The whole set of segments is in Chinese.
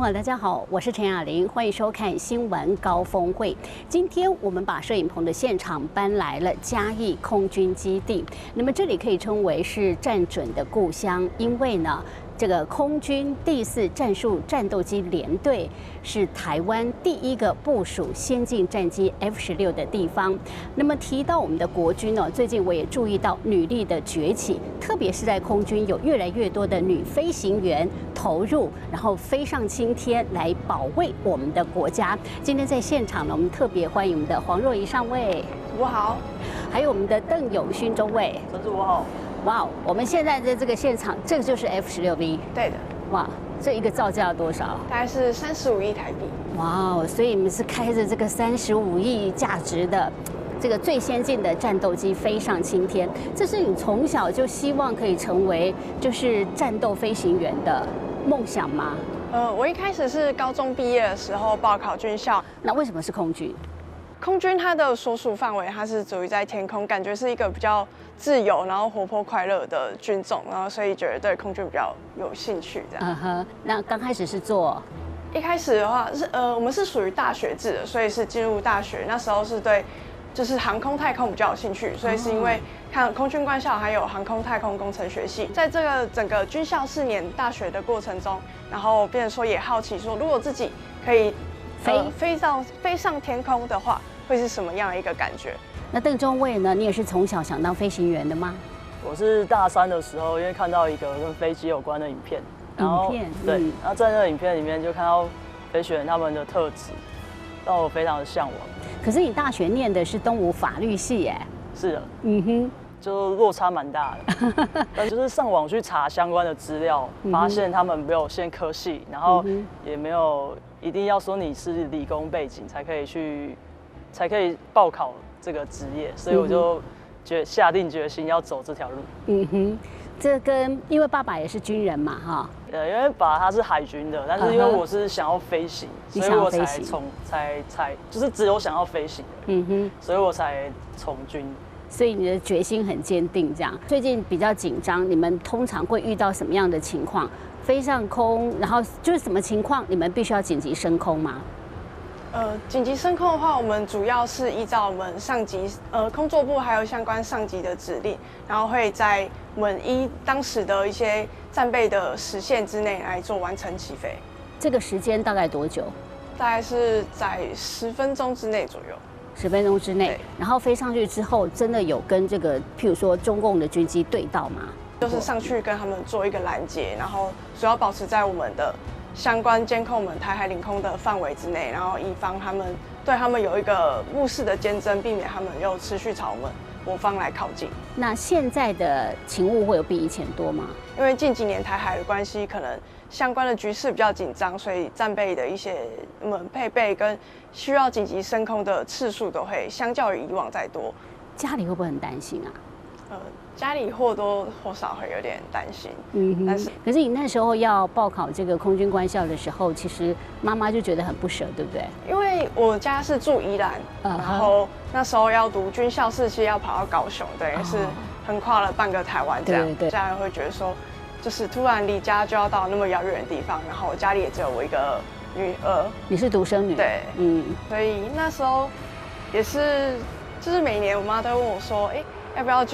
朋友，大家好，我是陈雅玲，欢迎收看新闻高峰会。今天我们把摄影棚的现场搬来了嘉义空军基地。那么这里可以称为是战准的故乡，因为呢，这个空军第4战术战斗机联队是台湾第一个部署先进战机 F-16的地方。那么提到我们的国军呢，最近我也注意到女力的崛起，特别是在空军有越来越多的女飞行员投入，然后飞上青天来保卫我们的国家。今天在现场呢，我们特别欢迎我们的黄若仪上尉，我好，还有我们的邓永勋中尉，陈志我好。哇，我们现在在这个现场，这个就是 F-16V。对的。哇，这一个造价要多少？大概是35亿台币。哇，所以你们是开着这个35亿价值的这个最先进的战斗机飞上青天，这是你从小就希望可以成为就是战斗飞行员的梦想吗？我一开始是高中毕业的时候报考军校。那为什么是空军？空军它的所属范围，它是处于在天空，感觉是一个比较自由，然后活泼快乐的军种，然后所以觉得对空军比较有兴趣这样。那刚开始是做？一开始的话是我们是属于大学制的，所以是进入大学那时候是对就是航空太空比较有兴趣，所以是因为看空军官校还有航空太空工程学系，在这个整个军校4年大学的过程中，然后变成说也好奇说，如果自己可以飞上天空的话，会是什么样的一个感觉？那邓中尉呢？你也是从小想当飞行员的吗？我是大3的时候，因为看到一个跟飞机有关的影片，然后对，然后在那个影片里面就看到飞行员他们的特质，让我非常的向往。可是你大学念的是东吴法律系耶？是的，就落差蛮大的。但就是上网去查相关的资料，发现他们没有限科系，然后也没有一定要说你是理工背景才可以报考这个职业，所以我就下定决心要走这条路。这跟因为爸爸也是军人嘛，哈。因为爸爸他是海军的，但是因为我是想要飞行，所以我才就是只有想要飞行的，所以我才从军。所以你的决心很坚定，这样。最近比较紧张，你们通常会遇到什么样的情况？飞上空，然后就是什么情况，你们必须要紧急升空吗？紧急升空的话，我们主要是依照我们上级空作部还有相关上级的指令，然后会在我们当时的一些战备的时限之内来做完成起飞。这个时间大概多久？大概是在10分钟之内左右。10分钟之内，然后飞上去之后，真的有跟这个譬如说中共的军机对到吗？就是上去跟他们做一个拦截，然后主要保持在我们的相关监控我们台海领空的范围之内，然后以防对他们有一个目视的监侦，避免他们又持续朝我们我方来靠近。那现在的勤务会有比以前多吗？因为近几年台海的关系，可能相关的局势比较紧张，所以战备的一些我们配备跟需要紧急升空的次数都会相较于以往再多。家里会不会很担心啊？家里或多或少会有点担心，但是可是你那时候要报考这个空军官校的时候，其实妈妈就觉得很不舍，对不对？因为我家是住宜兰，然后那时候要读军校4期，要跑到高雄，等于是横跨了半个台湾这样。对，家人会觉得说，就是突然离家就要到那么遥远的地方，然后我家里也只有我一个女儿。你是独生女？对，所以那时候也是，就是每年我妈都会问我说，有没有要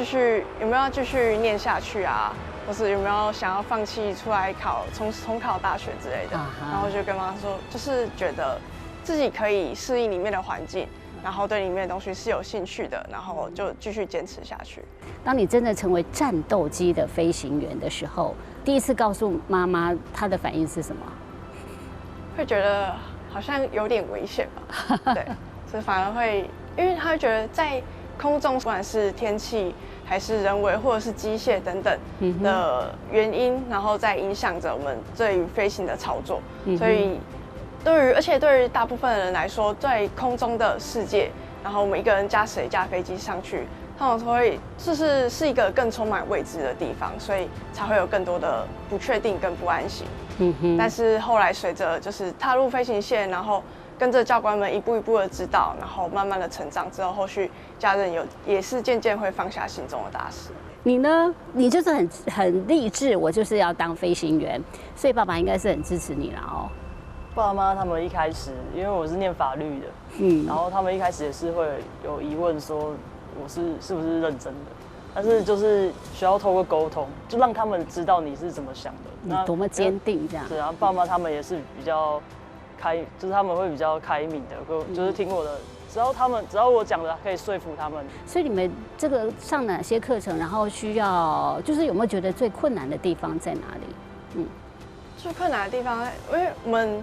继续念下去啊？或是有没有想要放弃出来重考大学之类的？然后就跟妈说，就是觉得自己可以适应里面的环境，然后对里面的东西是有兴趣的，然后就继续坚持下去。当你真的成为战斗机的飞行员的时候，第一次告诉妈妈，她的反应是什么？会觉得好像有点危险吧？对，所以反而会，因为她会觉得在空中不管是天气还是人为或者是机械等等的原因，然后再影响着我们对于飞行的操作。所以而且对于大部分的人来说，在空中的世界，然后我们一个人驾驶一架飞机上去，通常会是一个更充满未知的地方，所以才会有更多的不确定跟不安心。但是后来随着就是踏入飞行线，然后跟着教官们一步一步的指导，然后慢慢的成长之后，后续家人也是渐渐会放下心中的大事。你呢？你就是很励志，我就是要当飞行员，所以爸爸应该是很支持你了哦。爸妈他们一开始，因为我是念法律的，然后他们一开始也是会有疑问说我是不是认真的，但是就是需要透过沟通，就让他们知道你是怎么想的，你多么坚定这样。对啊，爸妈他们也是比较就是他们会比较开明的，就是听我的。只要我讲的可以说服他们。所以你们这个上哪些课程，然后需要就是有没有觉得最困难的地方在哪里？最困难的地方，因为我们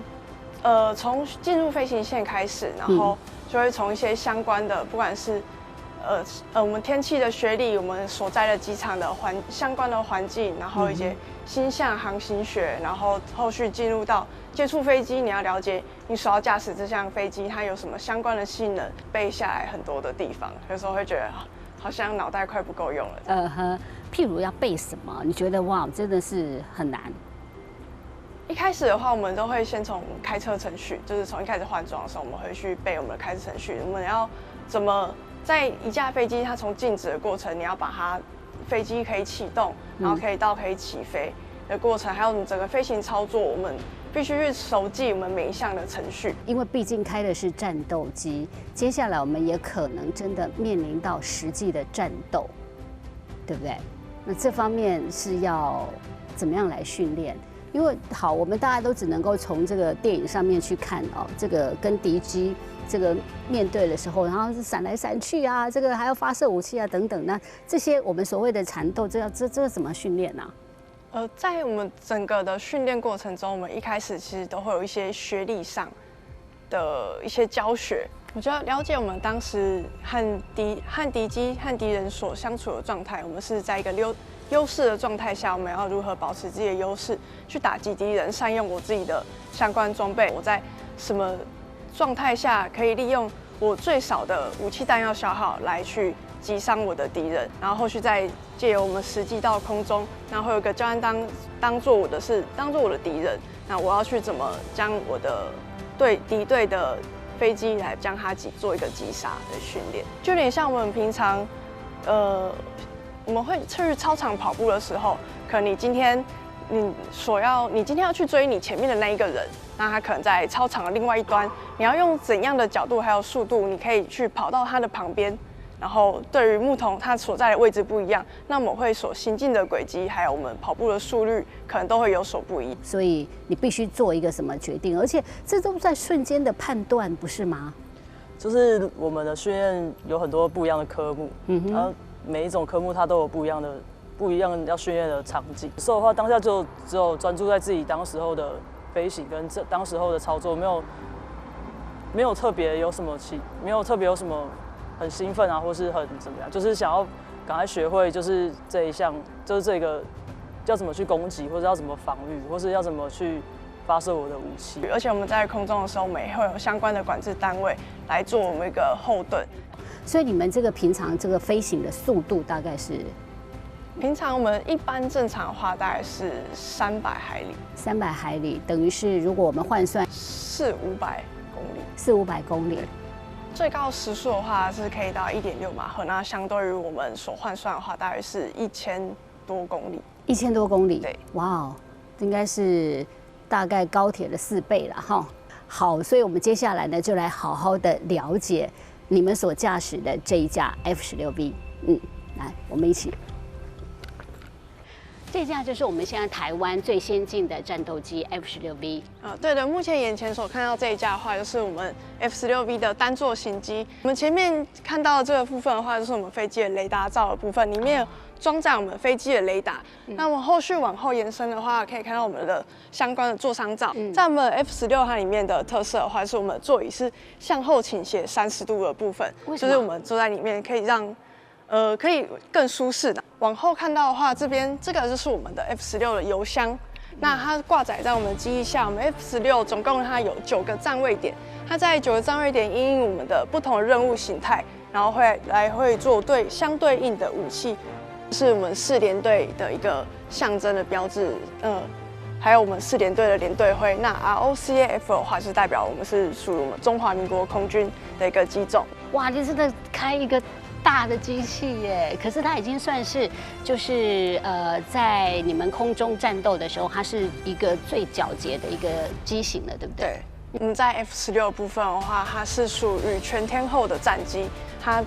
从进入飞行线开始，然后就会从一些相关的，不管是我们天气的学历，我们所在的机场的相关的环境，然后一些星象航行学，然后后续进入到接触飞机，你要了解你所要驾驶这项飞机它有什么相关的性能，背下来很多的地方，有时候会觉得好像脑袋快不够用了。譬如要背什么？你觉得哇，真的是很难。一开始的话，我们都会先从开车程序，就是从一开始换装的时候，我们会去背我们的开车程序，我们要怎么在一架飞机它从静止的过程，你要把它飞机可以启动，然后可以起飞的过程，还有你整个飞行操作，我们必须去熟记我们每一项的程序。因为毕竟开的是战斗机，接下来我们也可能真的面临到实际的战斗，对不对？那这方面是要怎么样来训练？因为好，我们大家都只能够从这个电影上面去看哦，这个跟敌机这个面对的时候，然后是闪来闪去啊，这个还要发射武器啊等等，那这些我们所谓的缠斗，这怎么训练呢？在我们整个的训练过程中，我们一开始其实都会有一些学历上的一些教学，我就要了解我们当时和敌机和敌人所相处的状态，我们是在一个优势的状态下，我们要如何保持自己的优势，去打击敌人，善用我自己的相关装备，我在什么状态下可以利用我最少的武器弹药消耗来去击伤我的敌人，然后后续再借由我们实际到空中，然后会有一个教官当做我的敌人，那我要去怎么将我的敌对的飞机来将它做一个击杀的训练，就有点像我们平常我们会去操场跑步的时候，可能你今天要去追你前面的那一个人，那他可能在操场的另外一端，你要用怎样的角度还有速度，你可以去跑到他的旁边。然后对于牧童他所在的位置不一样，那我们会所行进的轨迹，还有我们跑步的速率，可能都会有所不一。所以你必须做一个什么决定，而且这都在瞬间的判断，不是吗？就是我们的训练有很多不一样的科目，然后每一种科目它都有不一样要训练的场景。有时候的话，当下就只有专注在自己当时候的飞行跟当时候的操作，没有特别有什么很兴奋啊，或是很怎么样，就是想要赶快学会，就是这一项，就是这个要怎么去攻击，或者要怎么防御，或是要怎么去发射我的武器。而且我们在空中的时候，我们也会有相关的管制单位来做我们一个后盾。所以你们这个平常这个飞行的速度大概是？平常我们一般正常的话，大概是300海里。300海里等于是如果我们换算400-500公里。400-500公里。最高时速的话是可以到1.6马赫，那相对于我们所换算的话，大概是1000多公里。1000多公里，对，哇哦，应该是大概高铁的4倍了哈。好，所以我们接下来呢，就来好好的了解你们所驾驶的这一架 F-16V。来，我们一起。这架就是我们现在台湾最先进的战斗机 F-16V。对的，目前眼前所看到这一架的话，就是我们 F-16V 的单座型机。我们前面看到的这个部分的话，就是我们飞机的雷达罩的部分，里面装载我们飞机的雷达。那我们后续往后延伸的话，可以看到我们的相关的座舱罩。在我们 F-16它里面的特色的话，是我们的座椅是向后倾斜30度的部分，就是我们坐在里面可以让可以更舒适的。往后看到的话，这个就是我们的 F-16的油箱。那它挂载在我们的机翼下，我们 F-16总共它有9个站位点，它在9个站位点因应我们的不同的任务形态，然后会做相对应的武器，是我们4联队的一个象征的标志。还有我们4联队的联队徽。那 ROCAF 的话，是代表我们是属于我们中华民国空军的一个机种。哇，你真的开一个大的机器耶！可是它已经算是就是在你们空中战斗的时候，它是一个最矫捷的一个机型了，对不对？对。在 F16部分的话，它是属于全天候的战机，它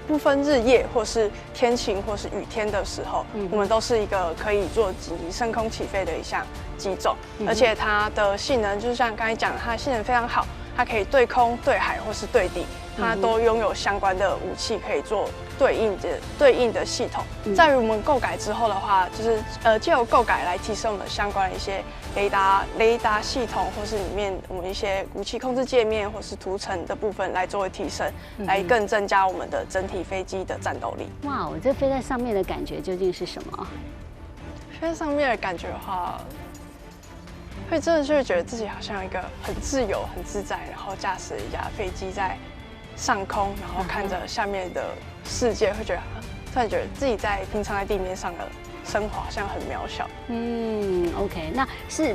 不分日夜，或是天晴或是雨天的时候，我们都是一个可以做紧急升空起飞的一项机种，而且它的性能就是像刚才讲的，它的性能非常好，它可以对空、对海或是对地，它都拥有相关的武器可以做对应的系统。在于我们购改之后的话，就是借由购改来提升我们相关的一些雷达系统，或是里面我们一些武器控制界面或是图层的部分来作为提升，来更增加我们的整体飞机的战斗力。哇，我这飞在上面的感觉究竟是什么？飞在上面的感觉的话，会真的就是觉得自己好像一个很自由、很自在，然后驾驶一架飞机在上空，然后看着下面的世界，会觉得突然觉得自己在平常在地面上的生活好像很渺小。OK， 那是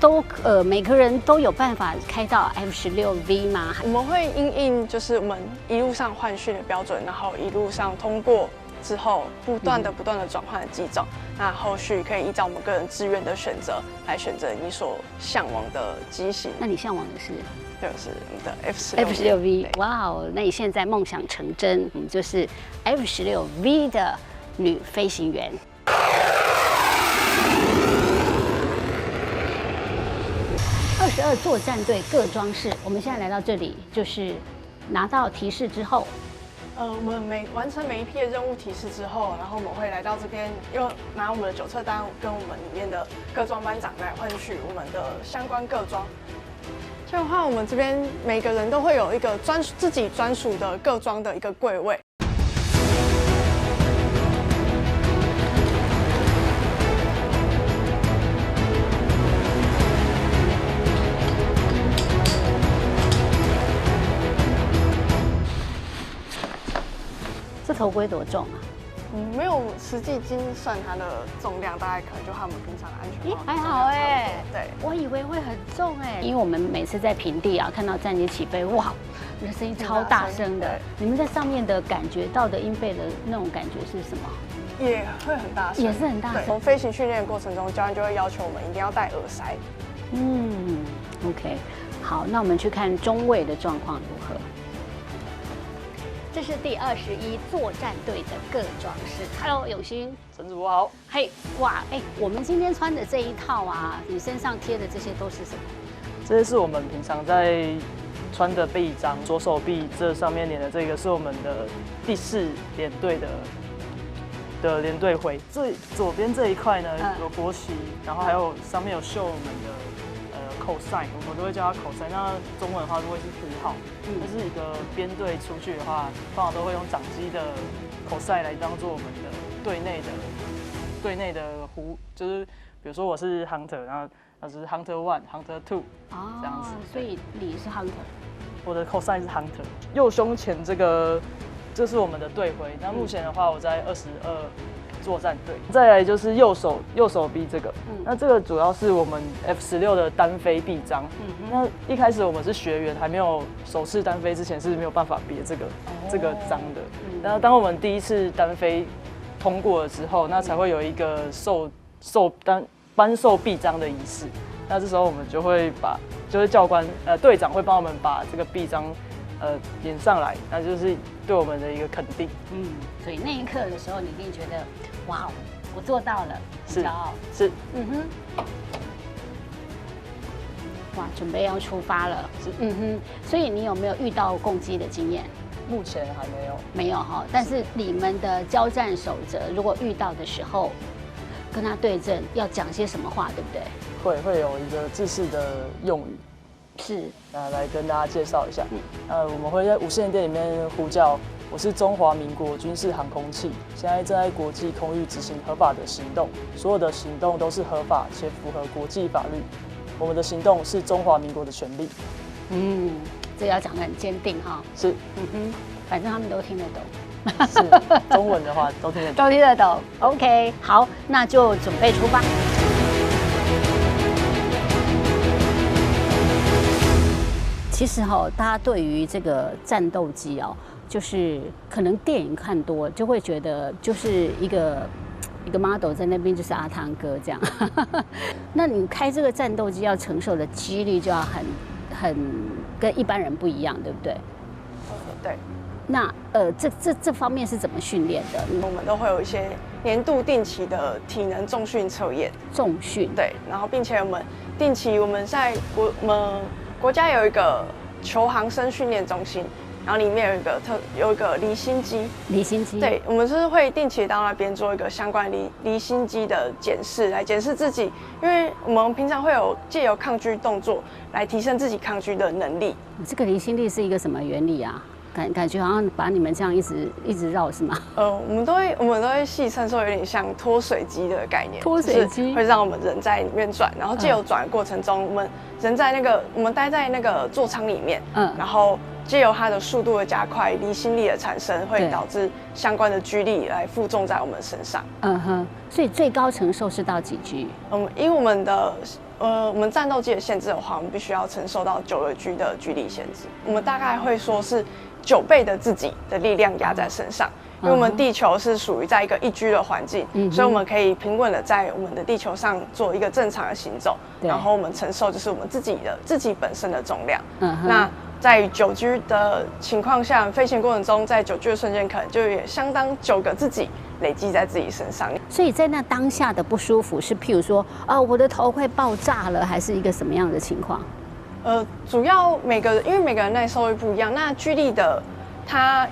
都每个人都有办法开到 F16V 吗？我们会因应就是我们一路上换训的标准，然后一路上通过之后，不断的转换的机种。那后续可以依照我们个人志愿的选择来选择你所向往的机型。那你向往的是？就是我们的 F16V。哇哦，那你现在梦想成真，我们就是 F16V 的女飞行员。22作战队各装饰，我们现在来到这里，就是拿到提示之后。我们完成每一批的任务提示之后，然后我们会来到这边，又拿我们的酒测单跟我们里面的各装班长来换取我们的相关各装。这样的话，我们这边每个人都会有一个自己专属的各装的一个柜位。这头盔多重啊？没有实际精算它的重量，大概可能就和我们平常的安全帽还好哎。对，我以为会很重哎，因为我们每次在平地啊看到战机起飞，哇，那声音超大声的。你们在上面的感觉到的音贝的那种感觉是什么？也会很大声，也是很大声。从飞行训练的过程中，教练就会要求我们一定要戴耳塞。OK， 好，那我们去看中尉的状况如何。这是第21作战队的各装饰。Hello， 永兴，陈主好。嘿，哇，我们今天穿的这一套啊，你身上贴的这些都是什么？这些是我们平常在穿的臂章，左手臂这上面连的这个是我们的第4联队的联队徽。最左边这一块呢有国旗，然后还有上面有绣我们的cosine， 我们都会叫它cosine。那中文的话都会是符号。但是一个编队出去的话，通常都会用掌机的cosine来当做我们的队内的就是比如说我是 hunter， 然后那是 hunter 1、hunter 2这样子。所以你是 hunter， 我的 cosine 是 hunter。右胸前这是我们的队徽。那目前的话，我在22作战队。再来就是右手臂这个，那这个主要是我们 F16的单飞臂章。那一开始我们是学员，还没有首次单飞之前是没有办法别这个章的。然后当我们第一次单飞通过了之后，那才会有一个颁授臂章的仪式。那这时候我们就会就是教官队长会帮我们把这个臂章连上来，那就是对我们的一个肯定。所以那一刻的时候，你一定觉得，哇，我做到了，很骄傲。是。哇，准备要出发了。所以你有没有遇到共机的经验？目前还没有。没有哈，但是你们的交战守则，如果遇到的时候，跟他对阵要讲些什么话，对不对？会有一个制式的用语。是，来跟大家介绍一下。我们会在无线电里面呼叫：我是中华民国军事航空器，现在正在国际空域执行合法的行动，所有的行动都是合法且符合国际法律。我们的行动是中华民国的权利。这要讲得很坚定哈。是。反正他们都听得懂。是，中文的话都听得懂。都听得懂。OK， 好，那就准备出发。其实大家对于这个战斗机就是可能电影看多，就会觉得就是一个 model 在那边就是阿汤哥这样。那你开这个战斗机要承受的几率就要很跟一般人不一样，对不对？对。那这方面是怎么训练的？我们都会有一些年度定期的体能重训测验。重训。对，然后并且我们定期我们国家有一个球航生训练中心，然后里面有一个离心机。离心机。对，我们是会定期到那边做一个相关离心机的检视，来检视自己，因为我们平常会借由抗拒动作来提升自己抗拒的能力。这个离心力是一个什么原理啊？感觉好像把你们这样一直绕是吗？我们都会戏称说有点像脱水机的概念。脱水机会让我们人在里面转，然后借由转的过程中，我们人在我们待在那个座舱里面，然后借由它的速度的加快，离心力的产生，会导致相关的G力来负重在我们身上。所以最高承受是到几 G？因为我们战斗机的限制的话，我们必须要承受到9个G 的G力限制。我们大概会说是9倍的自己的力量压在身上，因为我们地球是属于在一个1G 的环境，所以我们可以平稳的在我们的地球上做一个正常的行走，然后我们承受就是我们自己本身的重量。那在9G 的情况下，飞行过程中，在9G 的瞬间，可能就也相当9个自己累积在自己身上。所以在那当下的不舒服是，譬如说，我的头快爆炸了，还是一个什么样的情况？主要因为每个人耐受力不一样，那G力的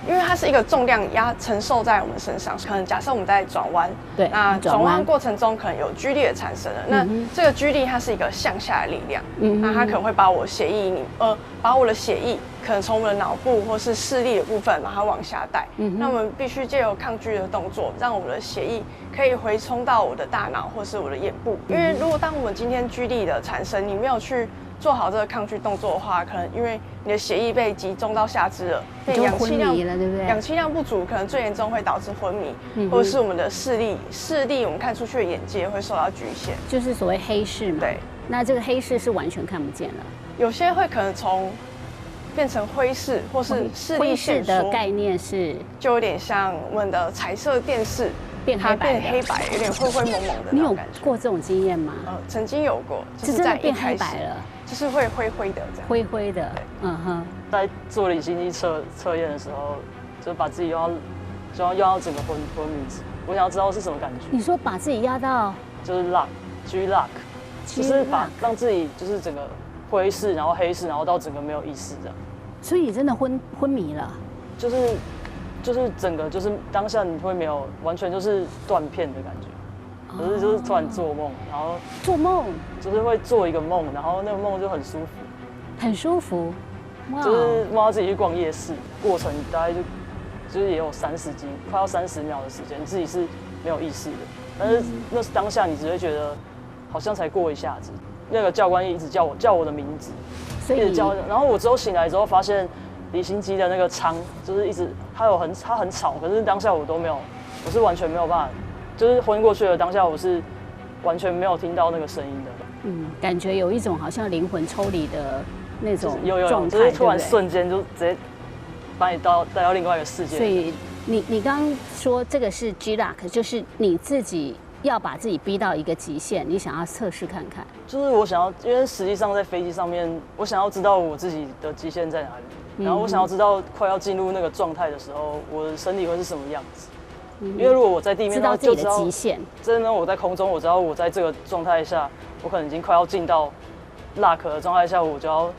因为它是一个重量承受在我们身上，可能假设我们在转弯，对，那转弯过程中可能有G力的产生了，那这个G力它是一个向下的力量，那它可能会把我的血液可能从我们的脑部或是视力的部分把它往下带，那我们必须借由抗拒的动作，让我们的血液可以回冲到我的大脑或是我的眼部，因为如果当我们今天G力的产生，你没有去做好这个抗拒动作的话，可能因为你的血液被集中到下肢了，变氧气量了，对不对？氧气量不足，可能最严重会导致昏迷，或者是我们的视力我们看出去的眼界会受到局限，就是所谓黑视嘛。对，那这个黑视是完全看不见了。有些会可能变成灰视，或是视力限缩。灰视的概念是，就有点像我们的彩色电视。它变黑白，有点灰灰蒙蒙的那种感觉。你有过这种经验吗？曾经有过，就是在变黑白了，就是会灰灰的这样。灰灰的，在做离心机测验的时候，就把自己用到整个昏迷。我想要知道是什么感觉。你说把自己压到，就是 G lock， 就是让自己就是整个灰视，然后黑视，然后到整个没有意识这样。所以你真的昏迷了？就是整个就是当下你会没有完全就是断片的感觉，可是就是突然做梦，然后做梦就是会做一个梦，然后那个梦就很舒服，很舒服，就是梦到自己去逛夜市，过程大概就是也有30几快要30秒的时间，自己是没有意识的，但是那是当下你只会觉得好像才过一下子，那个教官一直叫我的名字，一直叫，然后我之后醒来之后发现。离心机的那个舱就是一直，它很吵，可是当下我是完全没有办法，就是昏过去了。当下我是完全没有听到那个声音的。感觉有一种好像灵魂抽离的那种状态，就是突然瞬间就直接把你带到另外一个世界。所以你刚刚说这个是 G lock， 就是你自己要把自己逼到一个极限，你想要测试看看。就是我想要，因为实际上在飞机上面，我想要知道我自己的极限在哪里。然后我想要知道快要进入那个状态的时候，我的身体会是什么样子。因为如果我在地面，知道自己的极限。真的，我在空中，我知道我在这个状态下，我可能已经快要进到 lock 的状态下，我就要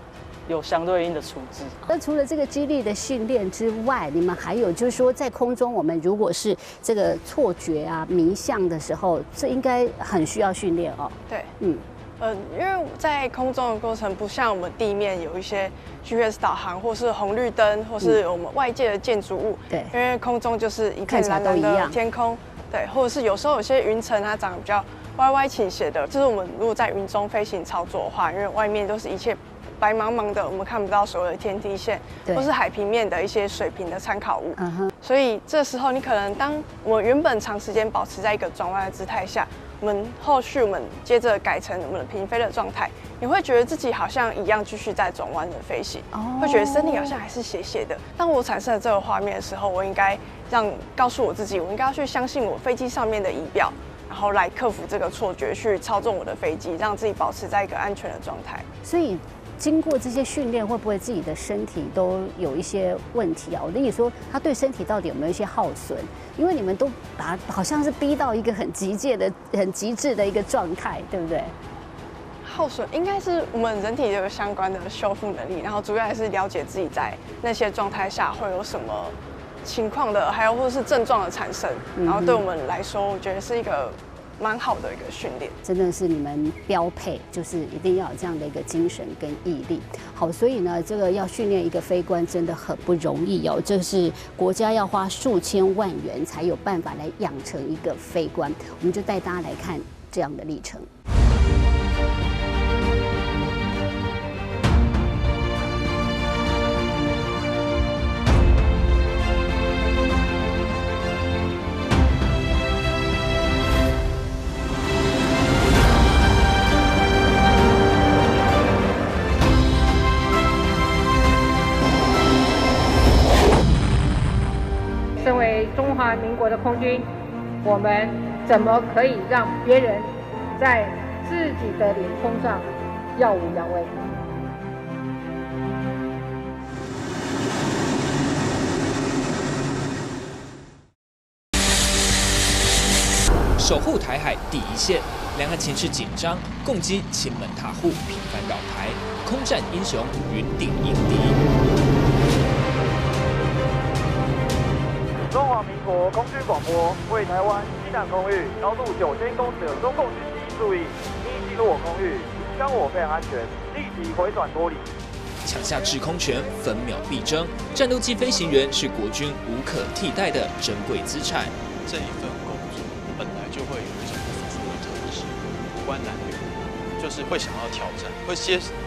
有相对应的处置。那除了这个肌力的训练之外，你们还有就是说，在空中我们如果是这个错觉啊、迷向的时候，这应该很需要训练哦。对，因为在空中的过程不像我们地面有一些 GPS 导航，或是红绿灯，或是我们外界的建筑物。对，因为空中就是一片蓝蓝的天空。对，或者是有时候有些云层它长得比较歪歪倾斜的，就是我们如果在云中飞行操作的话，因为外面都是一切白茫茫的，我们看不到所有的天际线，或是海平面的一些水平的参考物。所以这时候你可能当我们原本长时间保持在一个转弯的姿态下，我们接着改成我们的平飞的状态，你会觉得自己好像一样继续在转弯的飞行，会觉得身体好像还是斜斜的。当我产生了这个画面的时候，我应该告诉我自己，我应该要去相信我飞机上面的仪表，然后来克服这个错觉，去操纵我的飞机，让自己保持在一个安全的状态。所以经过这些训练，会不会自己的身体都有一些问题啊？我的意思说，他对身体到底有没有一些耗损？因为你们都把好像是逼到一个很极致的一个状态，对不对？耗损应该是我们人体有相关的修复能力，然后主要还是了解自己在那些状态下会有什么情况的，还有或者是症状的产生，然后对我们来说，我觉得是一个蛮好的一个训练，真的是你们标配，就是一定要有这样的一个精神跟毅力。好，所以呢，这个要训练一个飞官真的很不容易哦，这是国家要花数千万元才有办法来养成一个飞官。我们就带大家来看这样的历程。身为中华民国的空军，我们怎么可以让别人在自己的领空上耀武扬威？守护台海第一线，两岸情势紧张，共机亲门踏户，频繁扰台，空战英雄云顶迎敌。中华民国空军广播为台湾西南空域高度9000公尺的中共军机注意，应进入我空域，影响我非常安全，立即回转脱离。抢下制空权，分秒必争。战斗机飞行员是国军无可替代的珍贵资产。这一份工作本来就会有一种不服的特质，无关男女，就是会想要挑战，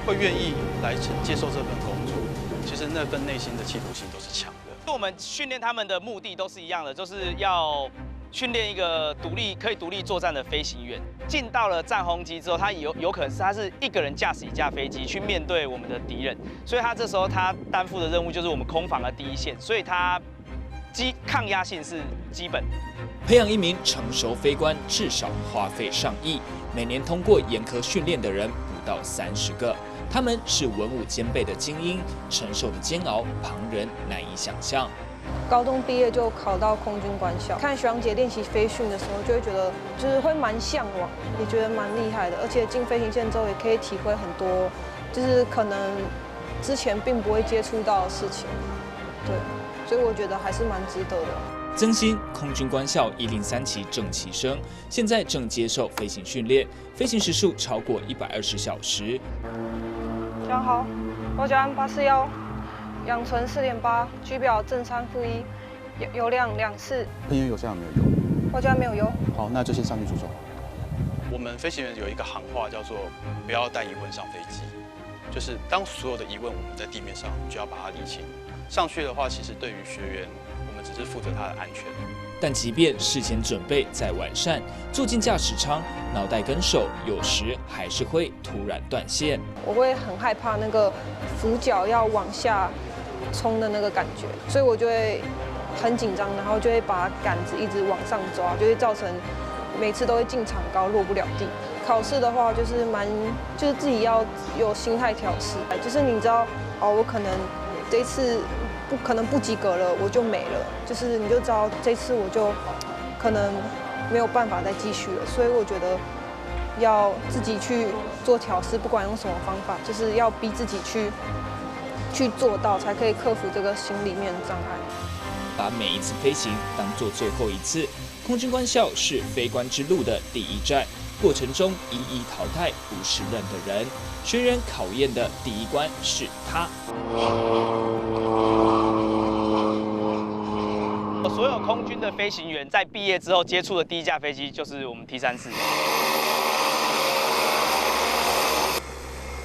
会愿意来接受这份工作。其实那份内心的企图心都是强的。我们训练他们的目的都是一样的，就是要训练一个可以独立作战的飞行员。进到了战轰机之后，他有可能是他是一个人驾驶一架飞机去面对我们的敌人，所以他这时候他担负的任务就是我们空防的第一线，所以他抗压性是基本。培养一名成熟飞官至少花费上亿，每年通过严苛训练的人不到30个。他们是文武兼备的精英，承受的煎熬旁人难以想象。高中毕业就考到空军官校，看学长姐练习飞训的时候，就会觉得就是会蛮向往，也觉得蛮厉害的。而且进飞行线之后，也可以体会很多，就是可能之前并不会接触到的事情。对，所以我觉得还是蛮值得的。曾鑫，空军官校103期正期生，现在正接受飞行训练，飞行时数超过120小时。讲好，我叫841，氧存4.8，机表正3负1，油量2/4。喷油有效没有油？我家没有油。好，那就先上去组装。我们飞行员有一个行话叫做“不要带疑问上飞机”，就是当所有的疑问我们在地面上就要把它理清。上去的话，其实对于学员，我们只是负责他的安全。但即便事前准备再完善，坐进驾驶舱，脑袋跟手有时还是会突然断线。我会很害怕那个俯角要往下冲的那个感觉，所以我就会很紧张，然后就会把杆子一直往上抓，就会造成每次都会进场高落不了地。考试的话就是就是自己要有心态调试，就是你知道哦，我可能这一次可能不及格了，我就没了。就是你就知道这次我就可能没有办法再继续了。所以我觉得要自己去做调试，不管用什么方法，就是要逼自己去做到，才可以克服这个心里面的障碍。把每一次飞行当作最后一次，空军官校是飞官之路的第一站，过程中一一淘汰不胜任的人。学员考验的第一关是他。所有空军的飞行员在毕业之后接触的第一架飞机就是我们 T-34。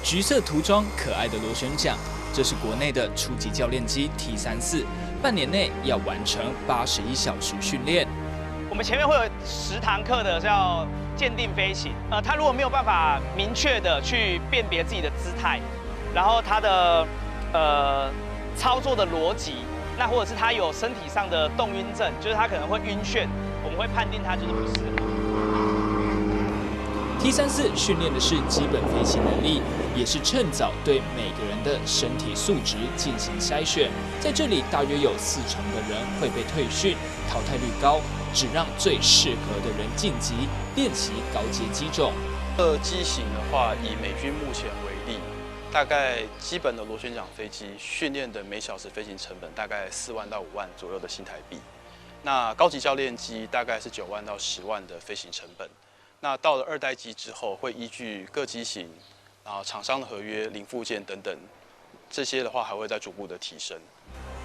橘色涂装可爱的螺旋桨，这是国内的初级教练机 T34，半年内要完成81小时训练。我们前面会有10堂课的叫鉴定飞行，他如果没有办法明确的去辨别自己的姿态，然后他的操作的逻辑，那或者是他有身体上的动晕症，就是他可能会晕眩，我们会判定他就是不适合。T34训练的是基本飞行能力，也是趁早对每个人的身体素质进行筛选。在这里，大约有40%的人会被退训，淘汰率高，只让最适合的人晋级，练习高阶机种。机型的话，以美军目前为例，大概基本的螺旋桨飞机训练的每小时飞行成本大概4万到5万左右的新台币。那高级教练机大概是9万到10万的飞行成本。那到了2代机之后，会依据各机型，然后厂商的合约、零附件等等，这些的话还会再逐步的提升。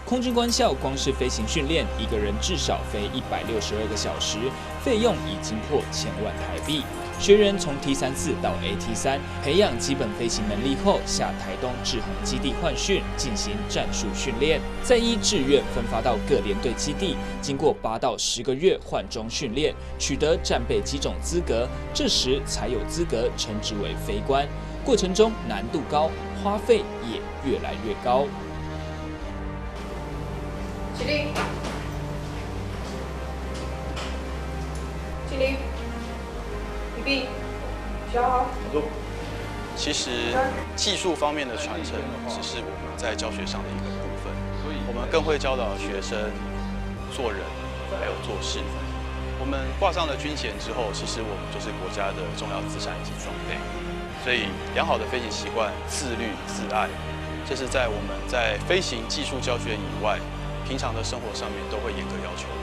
空军官校光是飞行训练，一个人至少飞162个小时，费用已经破1000万台币。学员从 T34 到 AT3，培养基本飞行能力后，下台东志宏基地换训，进行战术训练，再依志愿分发到各连队基地，经过8到10个月换装训练，取得战备机种资格，这时才有资格称之为飞官。过程中难度高，花费也越来越高。起立，起立，预备，小好。其实技术方面的传承只是我们在教学上的一个部分，我们更会教导学生做人，还有做事。我们挂上了军衔之后，其实我们就是国家的重要资产以及装备。所以良好的飞行习惯、自律、自爱，这是在我们在飞行技术教学以外，平常的生活上面都会严格要求的。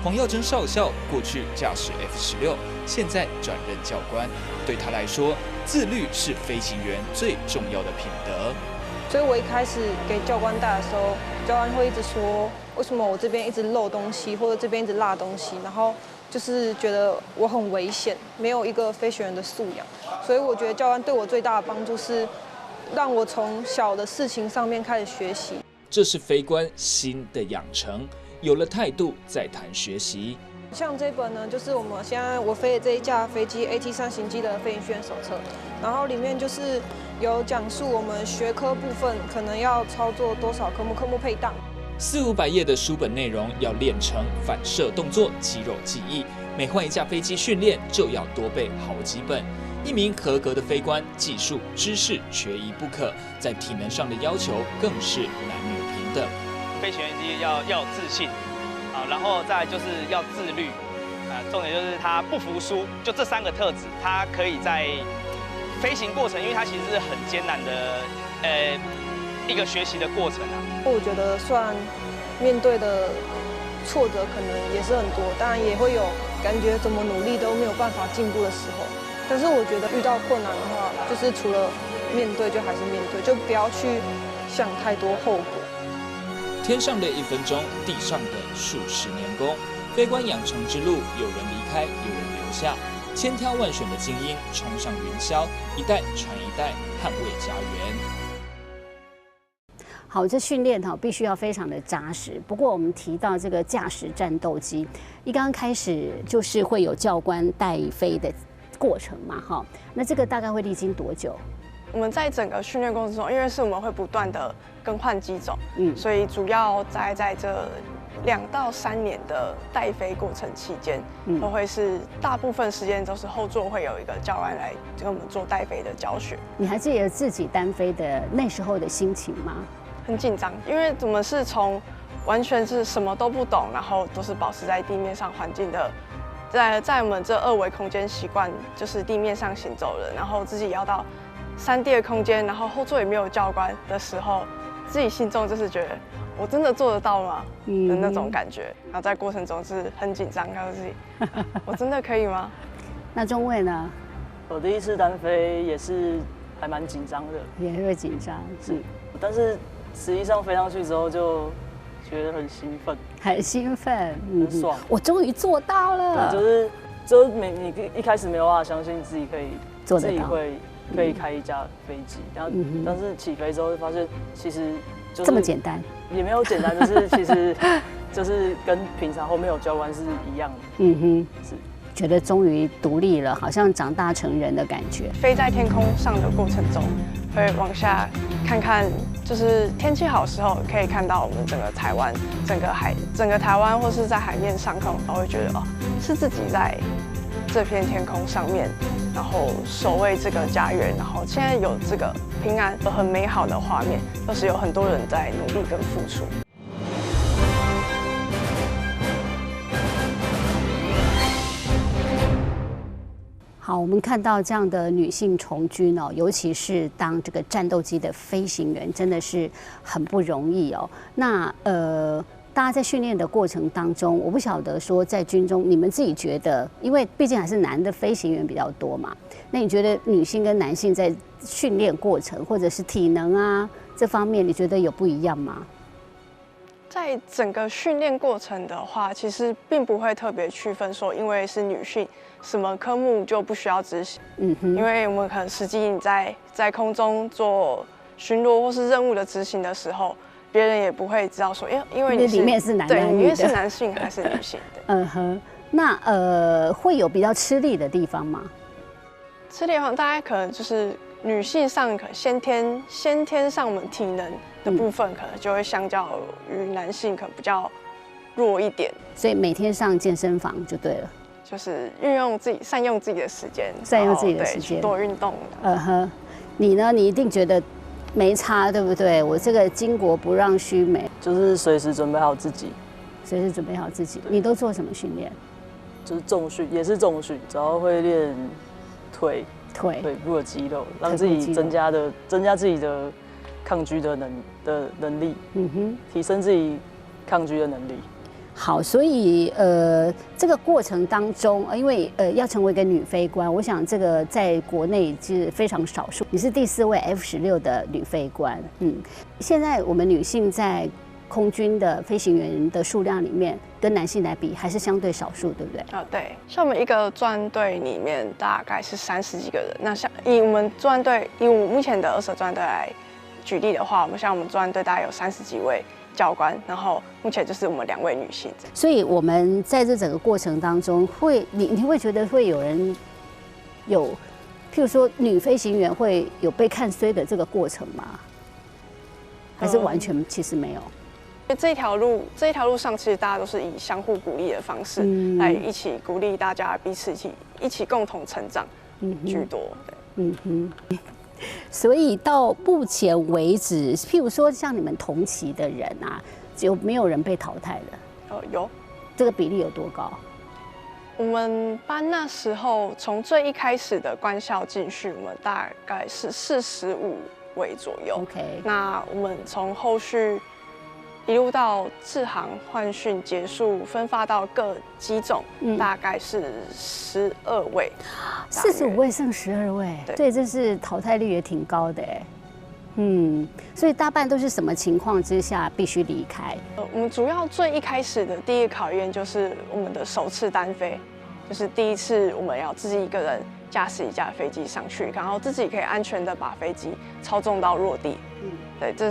黄耀珍少校过去驾驶 F-16，现在转任教官。对他来说，自律是飞行员最重要的品德。所以我一开始给教官带的时候，教官会一直说，为什么我这边一直漏东西，或者这边一直落东西，然后就是觉得我很危险，没有一个飞行员的素养。所以我觉得教官对我最大的帮助是，让我从小的事情上面开始学习。这是飞官心的养成，有了态度再谈学习。像这本呢，就是我飞的这一架飞机 AT3型机的飞行训练手册，然后里面就是有讲述我们学科部分可能要操作多少科目，科目配档。400-500页的书本内容要练成反射动作、肌肉记忆，每换一架飞机训练就要多背好几本。一名合格的飞官，技术、知识缺一不可，在体能上的要求更是男女平等。飞行员机要有自信啊，然后再来就是要自律啊，重点就是他不服输，就这3个特质，他可以在飞行过程，因为它其实是很艰难的一个学习的过程啊。我觉得虽然面对的挫折可能也是很多，当然也会有感觉怎么努力都没有办法进步的时候。但是我觉得遇到困难的话，就是除了面对就还是面对，就不要去想太多后果。天上的1分钟，地上的数十年功。飞官养成之路，有人离开，有人留下，千挑万选的精英冲上云霄，一代传一代，捍卫家园。好，这训练必须要非常的扎实。不过我们提到这个驾驶战斗机，一刚开始就是会有教官带飞的过程嘛，那这个大概会历经多久？我们在整个训练过程中，因为是我们会不断的更换机种，所以主要在这2到3年的带飞过程期间，都会是大部分时间都是后座会有一个教官来跟我们做带飞的教学。你还记得自己单飞的那时候的心情吗？很紧张，因为我们是从完全是什么都不懂，然后都是保持在地面上环境的。在我们这2维空间习惯就是地面上行走的，然后自己要到3D 的空间，然后后座也没有教官的时候，自己心中就是觉得我真的做得到吗？的那种感觉。然后在过程中是很紧张，告诉自己我真的可以吗？那中尉呢？我第一次单飞也是还蛮紧张的，也会紧张，但是实际上飞上去之后就觉得很兴奋，很兴奋，很爽。我终于做到了。就是你一开始没有办法相信自己可以做得到，自己会可以开一架飞机。然后，但是起飞之后发现，其实就是这么简单，也没有简单，就是其实就是跟平常后面有教官是一样的。是。觉得终于独立了，好像长大成人的感觉。飞在天空上的过程中，会往下看看，就是天气好的时候，可以看到我们整个台湾，整个台湾或是在海面上空，然后会觉得是自己在这片天空上面，然后守卫这个家园，然后现在有这个平安很美好的画面，都是有很多人在努力跟付出。好，我们看到这样的女性从军哦，尤其是当这个战斗机的飞行员，真的是很不容易哦。那大家在训练的过程当中，我不晓得说在军中你们自己觉得，因为毕竟还是男的飞行员比较多嘛，那你觉得女性跟男性在训练过程或者是体能啊这方面，你觉得有不一样吗？在整个训练过程的话，其实并不会特别区分说，因为是女性，什么科目就不需要执行。因为我们可能实际你在空中做巡逻或是任务的执行的时候，别人也不会知道说，因为你里面是男的，对，里面是男性还是女性的。那会有比较吃力的地方吗？吃力的地方大概可能就是女性上可能先天上我们体能的部分，可能就会相较于男性可能比较弱一点。所以每天上健身房就对了。就是善用自己的时间，善用自己的时间，多运动。你呢？你一定觉得没差，对不对？我这个巾帼不让须眉，就是随时准备好自己。随时准备好自己。你都做什么训练？就是重训，也是重训，主要会练腿部的肌肉，让自己增加自己的抗拒的能力，提升自己抗拒的能力。好，所以这个过程当中，因为要成为一个女飞官，我想这个在国内是非常少数。你是第4位 F-16的女飞官，现在我们女性在空军的飞行员的数量里面，跟男性来比还是相对少数，对不对？对，像我们一个专队里面大概是30几个人。那像以我们专队，以我目前的20专队来举例的话，我们专队大概有30几位教官，然后目前就是我们2位女性。所以我们在这整个过程当中，你会觉得会有人有，譬如说女飞行员会有被看衰的这个过程吗？还是完全其实没有？这一条路上，其实大家都是以相互鼓励的方式来一起鼓励大家，彼此一起共同成长居多。所以到目前为止，譬如说像你们同期的人啊，有没有人被淘汰的？有。这个比例有多高？我们班那时候从最一开始的官校进去，我们大概是45位左右。OK。那我们从后续一路到制航换训结束，分发到各机种，大概是12位，45位剩12位，对，这是淘汰率也挺高的哎。所以大半都是什么情况之下必须离开？我们主要最一开始的第一个考验就是我们的首次单飞，就是第一次我们要自己一个人驾驶一架飞机上去，然后自己可以安全的把飞机操纵到落地。对，这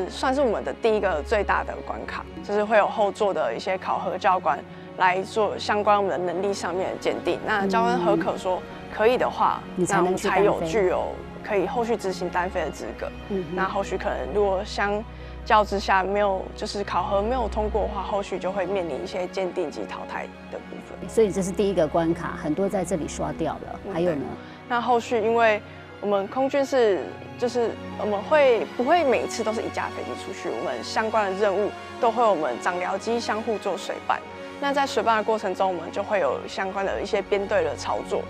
算是我们的第一个最大的关卡，就是会有后座的一些考核教官来做相关我们的能力上面的鉴定。那教官核可说可以的话，那我们才具有可以后续执行单飞的资格。那后续可能如果相较之下没有，就是考核没有通过的话，后续就会面临一些鉴定及淘汰的部分。所以这是第一个关卡，很多在这里刷掉了。还有呢？那后续因为我们空军就是我们不会每一次都是一架飞机出去，我们相关的任务都会我们长僚机相互做水伴。那在水伴的过程中，我们就会有相关的一些编队的操作，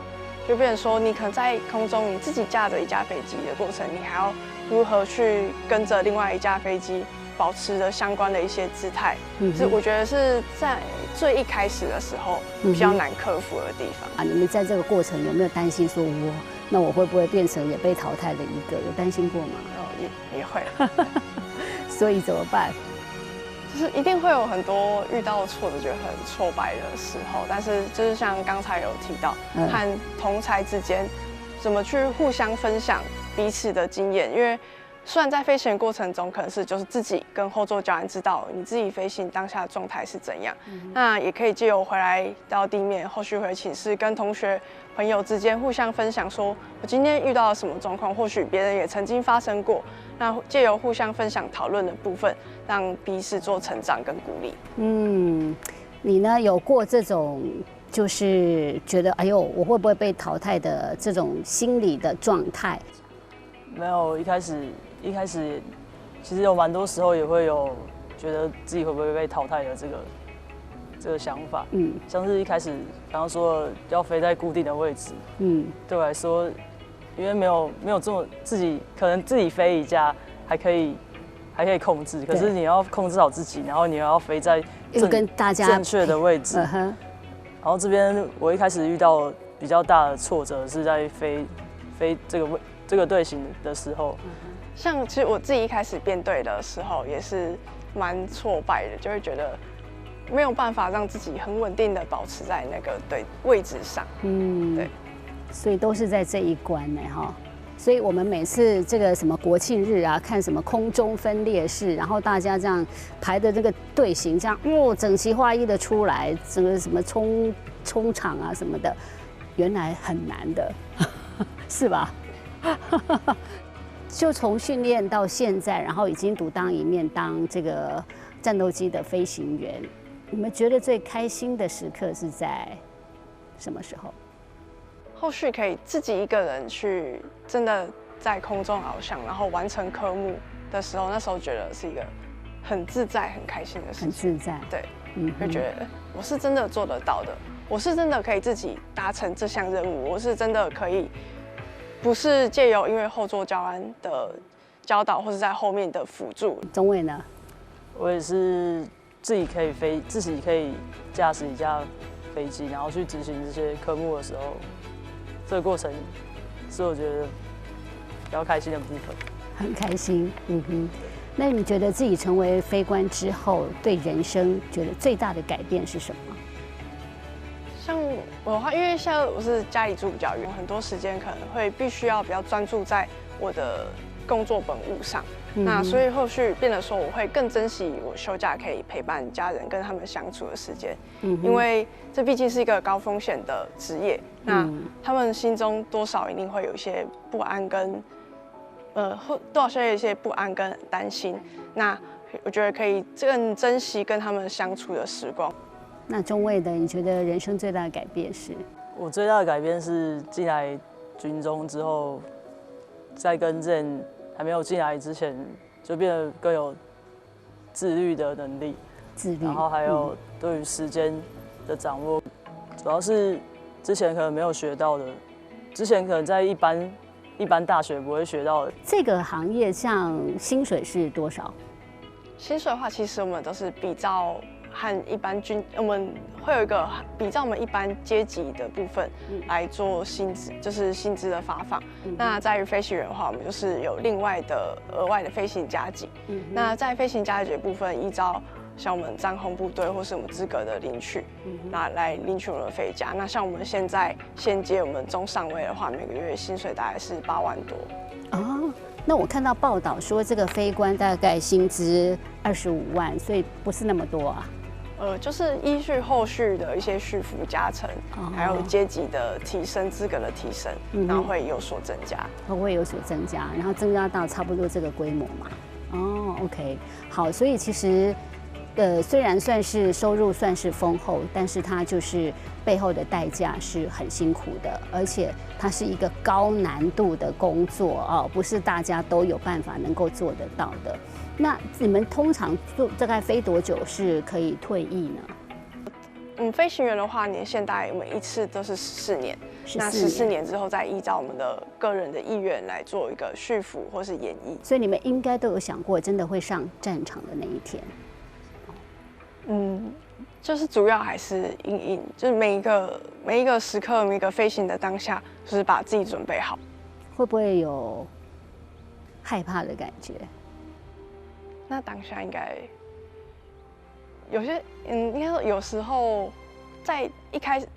就变成说你可能在空中你自己驾着一架飞机的过程，你还要如何去跟着另外一架飞机保持着相关的一些姿态，是我觉得是在最一开始的时候比较难克服的地方。你们在这个过程有没有担心说那我会不会变成也被淘汰的一个？有担心过吗？也会。所以怎么办？就是一定会有很多遇到挫折、觉得很挫败的时候，但是就是像刚才有提到，和同才之间怎么去互相分享彼此的经验，因为虽然在飞行的过程中，可能是就是自己跟后座教练知道你自己飞行当下的状态是怎样，那也可以借由回来到地面，后续回寝室跟同学朋友之间互相分享，说我今天遇到了什么状况，或许别人也曾经发生过，那借由互相分享讨论的部分，让彼此做成长跟鼓励。你呢有过这种就是觉得哎呦我会不会被淘汰的这种心理的状态？没有，一开始其实有蛮多时候也会有觉得自己会不会被淘汰的这个想法。像是一开始刚刚说要飞在固定的位置，对我来说，因为没有这么可能自己飞一架还可以控制，可是你要控制好自己，然后你要飞在跟大家正确的位置。然后这边我一开始遇到比较大的挫折是在飞这个队形的时候，像其实我自己一开始编队的时候也是蛮挫败的，就会觉得没有办法让自己很稳定的保持在那个对位置上。对，所以都是在这一关呢哈。所以我们每次这个什么国庆日啊，看什么空中分列式，然后大家这样排的这个队形，这样整齐划一的出来，整个什么冲场啊什么的，原来很难的，是吧？就从训练到现在，然后已经独当一面当这个战斗机的飞行员，你们觉得最开心的时刻是在什么时候？后续可以自己一个人去真的在空中翱翔，然后完成科目的时候，那时候觉得是一个很自在、很开心的事情。很自在，对，就觉得我是真的做得到的，我是真的可以自己达成这项任务，我是真的可以，不是借由因为后座教官的教导或者在后面的辅助。钟伟呢？我也是自己可以驾驶一架飞机，然后去执行这些科目的时候。这个过程是我觉得比较开心的部分，很开心。那你觉得自己成为飞官之后，对人生觉得最大的改变是什么？像我的话，因为现在我是家里住比较远，很多时间可能会必须要比较专注在我的工作本务上。那所以后续变得说，我会更珍惜我休假可以陪伴家人跟他们相处的时间，因为这毕竟是一个高风险的职业，那他们心中多少一定会有一些不安跟多少有一些不安跟担心。那我觉得可以更珍惜跟他们相处的时光。那中尉的，你觉得人生最大的改变是？我最大的改变是进来军中之后，在跟之前还没有进来之前，就变得更有自律的能力，然后还有对于时间的掌握，主要是之前可能没有学到的，之前可能在一般大学不会学到的。这个行业像薪水是多少？薪水的话，其实我们都是比照和一般我们会有一个比照我们一般阶级的部分来做薪资，就是薪资的发放。那在于飞行员的话，我们就是有另外的额外的飞行加级。那在飞行加级的部分，依照像我们战空部队或是我们资格的领取，那来领取我们的飞加。那像我们现阶我们中上尉的话，每个月薪水大概是8万多。哦，那我看到报道说这个飞官大概薪资25万，所以不是那么多啊。就是依据后续的一些续服加成，还有阶级的提升、资格的提升，然后会有所增加。会有所增加，然后增加到差不多这个规模嘛。哦 ，OK， 好，所以其实，虽然算是收入算是丰厚，但是它就是背后的代价是很辛苦的，而且它是一个高难度的工作哦，不是大家都有办法能够做得到的。那你们通常大概飞多久是可以退役呢？飞行员的话，年限大概每一次都是14年。那14年之后，再依照我们的个人的意愿来做一个续服或是延役。所以你们应该都有想过，真的会上战场的那一天。就是主要还是就是每一个时刻，每一个飞行的当下，就是把自己准备好。会不会有害怕的感觉？那当下应该有些，应该说有时候在一开始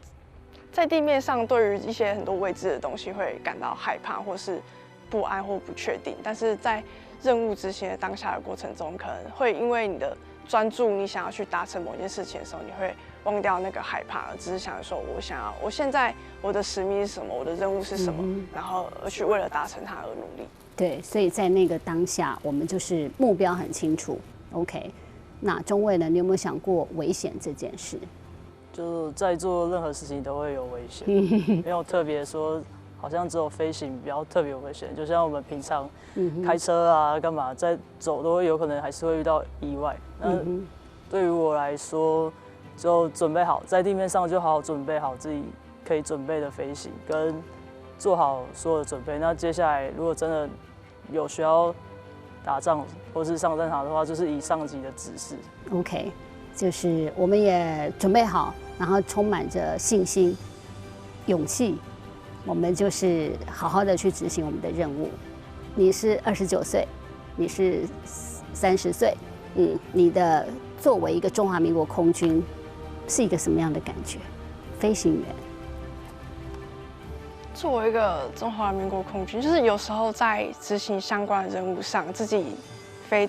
在地面上对于一些很多未知的东西会感到害怕，或是不安或不确定，但是在任务执行的当下的过程中，可能会因为你的专注，你想要去达成某件事情的时候，你会忘掉那个害怕，而只是想说，我现在我的使命是什么，我的任务是什么，然后而去为了达成它而努力。对，所以在那个当下，我们就是目标很清楚。OK， 那中尉呢？你有没有想过危险这件事？就在做任何事情都会有危险，没有特别说，好像只有飞行比较特别有危险。就像我们平常开车啊，干嘛在走都会有可能还是会遇到意外。那对于我来说，就准备好在地面上就好好准备好自己可以准备的飞行，跟做好所有的准备。那接下来如果真的有需要打仗或是上战场的话，就是以上级的指示。OK， 就是我们也准备好，然后充满着信心、勇气，我们就是好好的去执行我们的任务。你是29岁，你是30岁，你的作为一个中华民国空军是一个什么样的感觉？飞行员。作为一个中华民国空军，就是有时候在执行相关的任务上，自己飞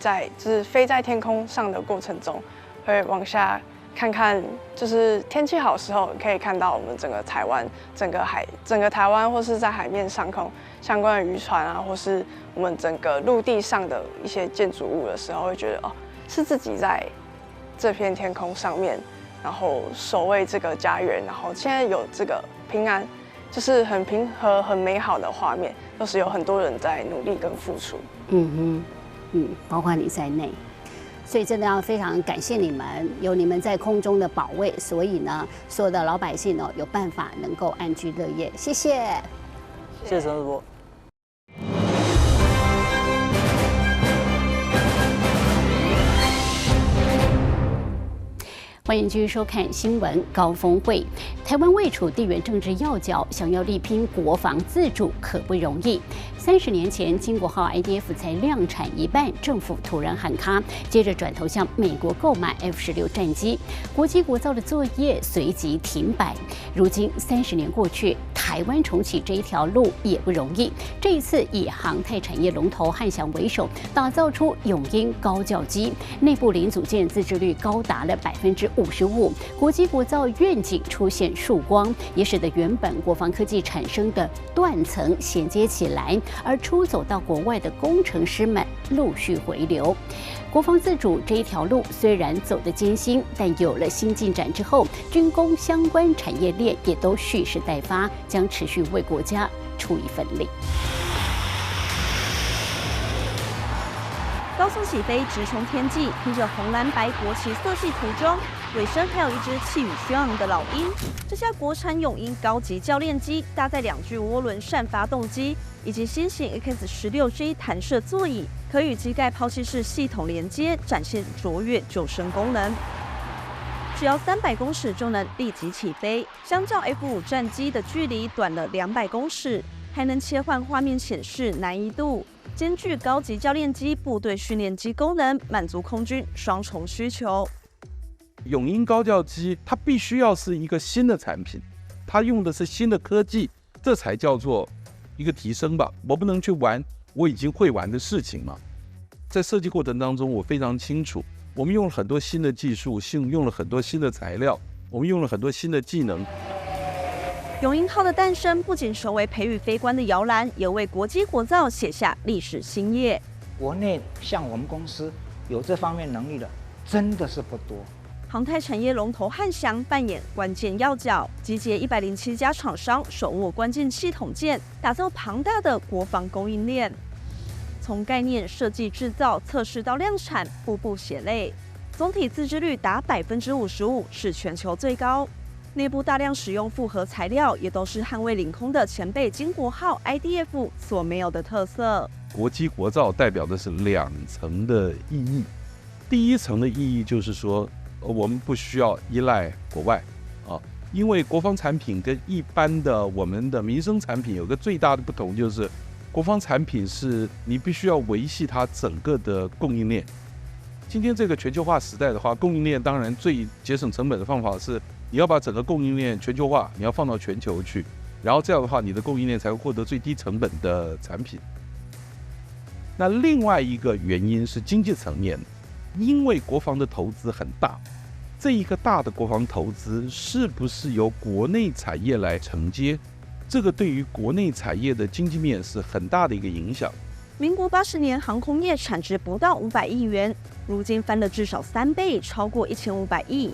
在天空上的过程中，会往下看看，就是天气好的时候，可以看到我们整个台湾、整个台湾，或是在海面上空相关的渔船啊，或是我们整个陆地上的一些建筑物的时候，会觉得是自己在这片天空上面，然后守卫这个家园，然后现在有这个平安。就是很平和、很美好的画面，都是有很多人在努力跟付出。包括你在内，所以真的要非常感谢你们，有你们在空中的保卫，所以呢，所有的老百姓有办法能够安居乐业。谢谢，谢谢陈主播。欢迎继续收看新闻高峰会。台湾位处地缘政治要角，想要力拼国防自主可不容易。30年前，金国号 IDF 才量产一半，政府突然喊卡，接着转头向美国购买 F-16战机，国际国造的作业随即停摆。如今30年过去，台湾重启这一条路也不容易。这一次以航太产业龙头汉翔为首，打造出永鹰高教机，内部零组件自制率高达了55%，国际国造愿景出现曙光，也使得原本国防科技产生的断层衔接起来，而出走到国外的工程师们陆续回流。国防自主这一条路虽然走得艰辛，但有了新进展之后，军工相关产业链也都蓄势待发，将持续为国家出一份力。高速起飞，直冲天际，披着红蓝白国旗色系涂装，尾身还有一只气宇轩昂的老鹰。这架国产永鹰高级教练机搭载2具涡轮扇发动机以及新型 X-16G 弹射座椅，可与机盖抛弃式系统连接，展现卓越救生功能。只要300公尺就能立即起飞，相较 F-5战机的距离短了200公尺，还能切换画面显示难易度。兼具高级教练机、部队训练机功能，满足空军双重需求。永鹰高教机它必须要是一个新的产品，它用的是新的科技，这才叫做一个提升吧。我不能去玩我已经会玩的事情嘛。在设计过程当中，我非常清楚，我们用了很多新的技术，用了很多新的材料，我们用了很多新的技能。永鹰号的诞生不仅成为培育飞官的摇篮，也为国际国造写下历史新页。国内像我们公司有这方面能力的，真的是不多。航太产业龙头汉翔扮演关键要角，集结107家厂商，手握关键系统件，打造庞大的国防供应链。从概念、设计、制造、测试到量产，步步血泪。总体自制率达55%，是全球最高。内部大量使用复合材料，也都是捍卫领空的前辈金国号 IDF 所没有的特色。国机国造代表的是2层的意义。第一层的意义就是说，我们不需要依赖国外啊，因为国防产品跟一般的我们的民生产品有个最大的不同，就是国防产品是你必须要维系它整个的供应链。今天这个全球化时代的话，供应链当然最节省成本的方法是你要把整个供应链全球化，你要放到全球去，然后这样的话，你的供应链才会获得最低成本的产品。那另外一个原因是经济层面，因为国防的投资很大，这一个大的国防投资是不是由国内产业来承接？这个对于国内产业的经济面是很大的一个影响。民国80年，航空业产值不到500亿元，如今翻了至少3倍，超过1500亿。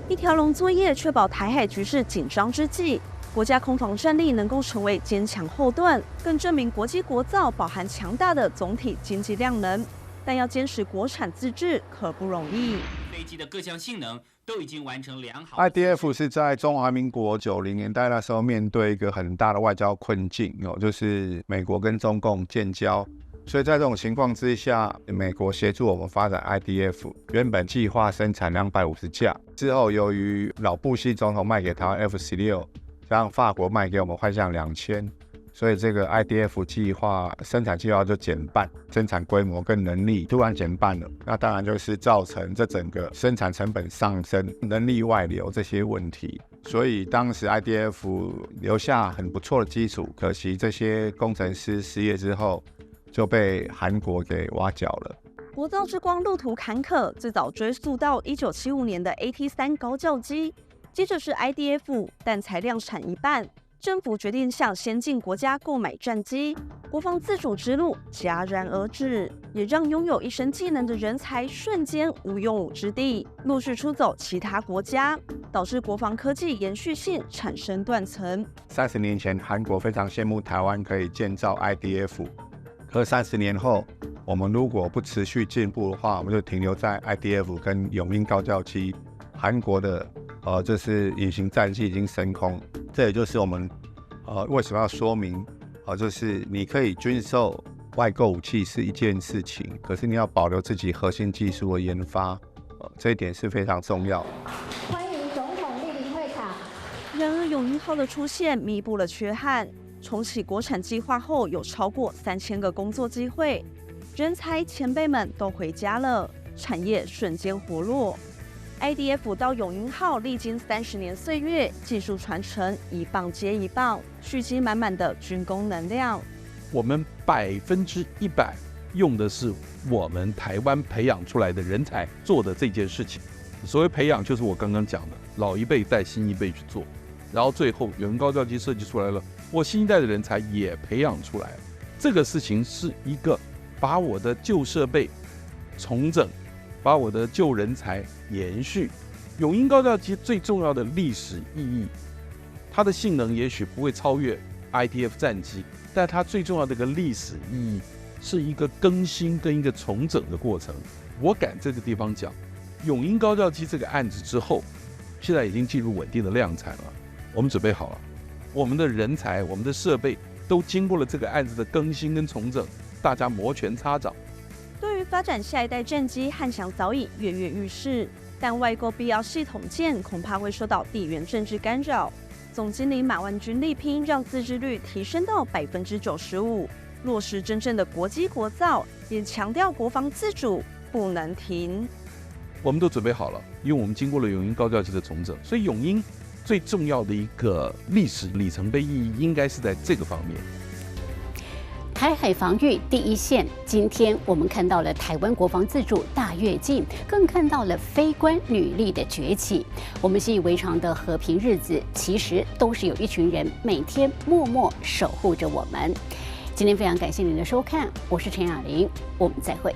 一条龙作业，确保台海局势紧张之际，国家空防战力能够成为坚强后盾，更证明国际国造饱含强大的总体经济量能。但要坚持国产自制可不容易。飞机的各项性能都已经完成良好。IDF 是在中华民国90年代那时候面对一个很大的外交困境就是美国跟中共建交。所以在这种情况之下，美国协助我们发展 IDF， 原本计划生产250架，之后由于老布希总统卖给台湾 F-16， 加上法国卖给我们幻象2000，所以这个 IDF 计划生产计划就减半，生产规模跟能力突然减半了，那当然就是造成这整个生产成本上升、能力外流这些问题。所以当时 IDF 留下很不错的基础，可惜这些工程师失业之后，就被韩国给挖角了。国造之光路途坎坷，最早追溯到1975年的 AT-3高教机，接着是 IDF， 但才量产一半，政府决定向先进国家购买战机，国防自主之路戛然而止，也让拥有一身技能的人才瞬间无用武之地，陆续出走其他国家，导致国防科技延续性产生断层。30年前，韩国非常羡慕台湾可以建造 IDF。可30年后，我们如果不持续进步的话，我们就停留在 IDF 跟永鹰高教机。韩国的就是隐形战机已经升空，这也就是我们为什么要说明就是你可以军售外购武器是一件事情，可是你要保留自己核心技术的研发，这一点是非常重要的。欢迎总统莅临会场。然而永鹰号的出现弥补了缺憾。重启国产计划后，有超过3000个工作机会，人才前辈们都回家了，产业瞬间活络。IDF 到永鹰号历经30年岁月，技术传承一棒接一棒，蓄积满满的军工能量。我们100%用的是我们台湾培养出来的人才做的这件事情。所谓培养，就是我刚刚讲的，老一辈带新一辈去做，然后最后永鹰高教机设计出来了。我新一代的人才也培养出来了，这个事情是一个把我的旧设备重整，把我的旧人才延续。永鹰高教机最重要的历史意义，它的性能也许不会超越 IDF 战机，但它最重要的一个历史意义是一个更新跟一个重整的过程。我敢这个地方讲，永鹰高教机这个案子之后，现在已经进入稳定的量产了，我们准备好了。我们的人才、我们的设备都经过了这个案子的更新跟重整，大家摩拳擦掌。对于发展下一代战机，汉翔早已跃跃欲试，但外购必要系统舰恐怕会受到地缘政治干扰。总经理马万军力拼让自制率提升到95%，落实真正的国机国造，也强调国防自主不能停。我们都准备好了，因为我们经过了永鹰高教机的重整，所以永鹰最重要的一个历史里程碑意义，应该是在这个方面。台海防御第一线，今天我们看到了台湾国防自主大跃进，更看到了非官女力的崛起。我们习以为常的和平日子，其实都是有一群人每天默默守护着我们。今天非常感谢您的收看，我是陈雅玲，我们再会。